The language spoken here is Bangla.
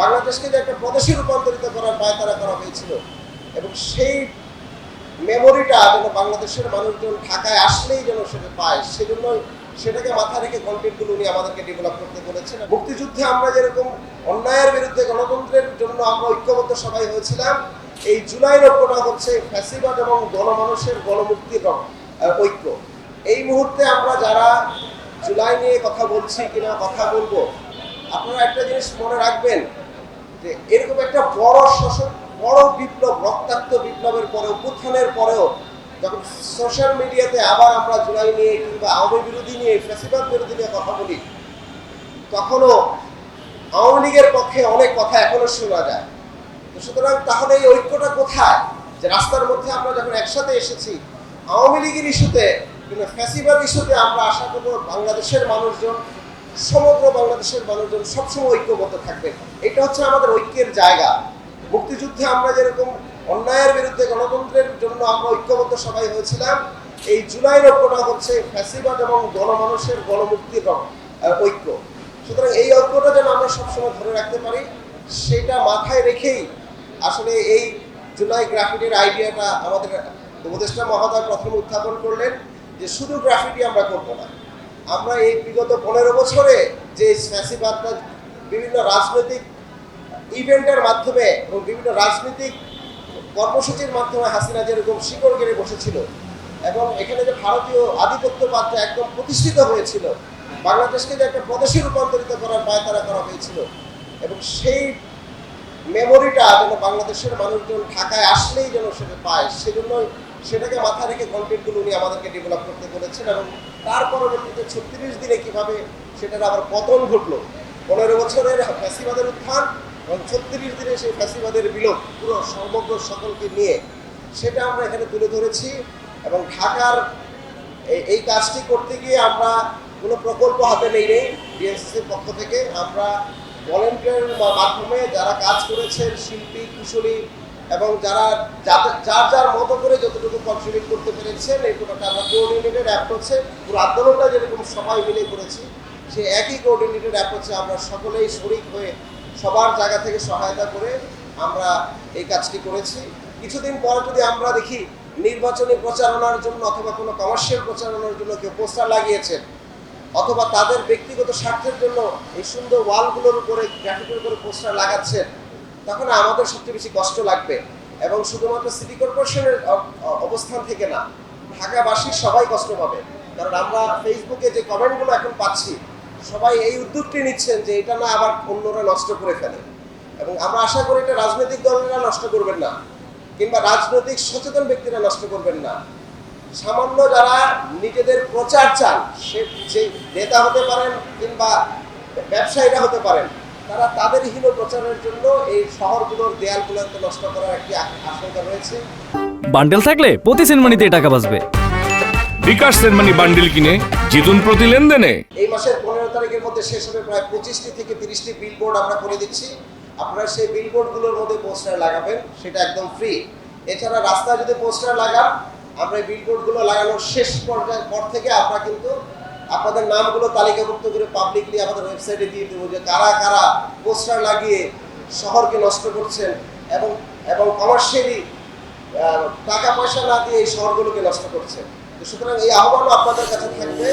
বাংলাদেশকে যে একটা প্রদেশে রূপান্তরিত করার পায়তারা করা হয়েছিল এবং সেই মেমোরিটা যেন বাংলাদেশের মানুষজন ঢাকায় আসলেই যেন সেটা পায়, সেজন্য সেটাকে মাথায় রেখে কন্টেন্টগুলো উনি আমাদেরকে ডেভেলপ করতে বলেছেন। মুক্তিযুদ্ধে আমরা যেরকম অন্যায়ের বিরুদ্ধে গণতন্ত্রের জন্য আমরা ঐক্যবদ্ধ সবাই হয়েছিলাম, এই জুলাই ঐক্যটা হচ্ছে ফ্যাসিবাদ এবং গণমানুষের গণমুক্তির ঐক্য। এই মুহূর্তে আমরা যারা জুলাই নিয়ে কথা বলছি কিনা কথা বলবো, আপনারা একটা জিনিস মনে রাখবেন যে এরকম একটা বড় বিপ্লব, রক্তাক্ত বিপ্লবের পরে, অভ্যুত্থানের পরেও যখন সোশ্যাল মিডিয়াতে আবার আমরা জুলাই নিয়ে কিংবা আওয়ামী বিরোধী নিয়ে, ফ্যাসিবাদ বিরোধী নিয়ে কথা বলি, তখনও আওয়ামী লীগের পক্ষে অনেক কথা এখনো শোনা যায়। তো সুতরাং তাহলে এই ঐক্যটা কোথায়? যে রাস্তার মধ্যে আমরা যখন একসাথে এসেছি আওয়ামী লীগের ইস্যুতে কিংবা ফ্যাসিবাদ ইস্যুতে, আমরা আশা করব বাংলাদেশের মানুষজন, সমগ্র বাংলাদেশের মানুষজন সবসময় ঐক্যবদ্ধ থাকবেন। এটা হচ্ছে আমাদের ঐক্যের জায়গা। মুক্তিযুদ্ধে আমরা যেরকম অন্যায়ের বিরুদ্ধে গণতন্ত্রের জন্য আমরা ঐক্যবদ্ধ সবাই হয়েছিলাম, এই জুলাই ঐক্যটা হচ্ছে ফ্যাসিবাদ এবং গণমানুষের গণমুক্তির ঐক্য। সুতরাং এই ঐক্যটা যেন আমরা সবসময় ধরে রাখতে পারি, সেটা মাথায় রেখেই আসলে এই জুলাই গ্রাফিটির আইডিয়াটা আমাদের উপদেষ্টা মহোদয় প্রথম উত্থাপন করলেন যে শুধু গ্রাফিটি আমরা করবো না, আমরা এই বিগত 15 বছরে যে ফ্যাসিবাদটা বিভিন্ন রাজনৈতিক ইভেন্টের মাধ্যমে এবং বিভিন্ন রাজনৈতিক কর্মসূচির মাধ্যমে হাসিনা যেরকম শিকড় গেড়ে বসেছিল এবং এখানে যে ভারতীয় আধিপত্যবাদটা একদম প্রতিষ্ঠিত হয়েছিল, বাংলাদেশকে যে একটা প্রদেশে রূপান্তরিত করার পায়তারা করা হয়েছিল এবং সেই মেমোরিটা যেন বাংলাদেশের মানুষজন ঢাকায় আসলেই যেন সেটা পায়, সেজন্য সেটাকে মাথায় রেখে কন্টেন্টগুলো উনি আমাদেরকে ডেভেলপ করতে বলেছেন। এবং তার পরবর্তীতে 36 দিনে কিভাবে সেটার আবার পতন ঘটলো, 15 বছরের ফ্যাসিবাদের উত্থান এবং 36 দিনে সেই ফ্যাসিবাদের বিলোপ, পুরো সমগ্র সকলকে নিয়ে সেটা আমরা এখানে তুলে ধরেছি। এবং ঢাকার এই কাজটি করতে গিয়ে আমরা কোনো প্রকল্প হাতে নেই ডিএনসিসির পক্ষ থেকে। আমরা ভলেন্টিয়ারের মাধ্যমে যারা কাজ করেছেন, শিল্পী, কুশলী এবং যারা যার মতো করে যতটুকু কন্ট্রিবিউট করতে পেরেছেন, এই পুরোটা আমরা কোঅর্ডিনেটেড অ্যাপ্রোচে, পুরো আন্দোলনটা যেরকম সবাই মিলে করেছি, সে একই কোঅর্ডিনেটেড অ্যাপ্রোচে আমরা সকলেই শরিক হয়ে সবার জায়গা থেকে সহায়তা করে আমরা এই কাজটি করেছি। কিছুদিন পরে যদি আমরা দেখি নির্বাচনী প্রচারণার জন্য অথবা কোনো কমার্শিয়াল প্রচারণার জন্য কেউ পোস্টার লাগিয়েছেন অথবা তাদের ব্যক্তিগত স্বার্থের জন্য এই সুন্দর ওয়ালগুলোর উপরে, গ্রাফিকের উপরে পোস্টার লাগাচ্ছেন, তখন আমাদের সবচেয়ে বেশি কষ্ট লাগবে। এবং শুধুমাত্র সিটি কর্পোরেশনের অবস্থান থেকে না, ঢাকাবাসী সবাই কষ্ট পাবে। কারণ আমরা ফেসবুকে যে কমেন্টগুলো এখন পাচ্ছি, সবাই এই উদ্যোগটি নিচ্ছেন যে এটা না আবার অন্যরা নষ্ট করে ফেলে। এবং আমরা আশা করি এটা রাজনৈতিক দলেরা নষ্ট করবেন না কিংবা রাজনৈতিক সচেতন ব্যক্তিরা নষ্ট করবেন না। সামান্য যারা নিজেদের প্রচার চান, সে নেতা হতে পারেন কিংবা ব্যবসায়ীরা হতে পারেন, তারা তাদের হীন প্রচারের জন্য এই শহরগুলোর দেয়ালগুলোকে নষ্ট করার একটি আশঙ্কা রয়েছে। বান্ডেল থাকলে প্রতি সেনমানিতে টাকা বাঁচবে। বিকাশ সেনমানি বান্ডেল কিনে জিতুন প্রতি লেনদেনে। এই মাসের 15 তারিখের মধ্যে শেষ হবে প্রায় 25টি থেকে 30টি বিলবোর্ড আমরা করে দিচ্ছি। আপনারা সেই বিলবোর্ডগুলোর মধ্যে পোস্টার লাগাবেন, সেটা একদম ফ্রি। এছাড়া রাস্তায় যদি পোস্টার লাগান, আমরা এই বিলবোর্ডগুলো লাগানোর শেষ পর্যায়ের পর থেকে আমরা কিন্তু আপনাদের নামগুলো তালিকাভুক্ত করে পাবলিকলি আমাদের ওয়েবসাইটে দিয়ে দেবো যে কারা কারা পোস্টার লাগিয়ে শহরকে নষ্ট করছেন এবং কমার্শিয়ালি টাকা পয়সা না দিয়ে এই শহরগুলোকে নষ্ট করছেন। তো সুতরাং এই আহ্বানও আপনাদের কাছে থাকবে।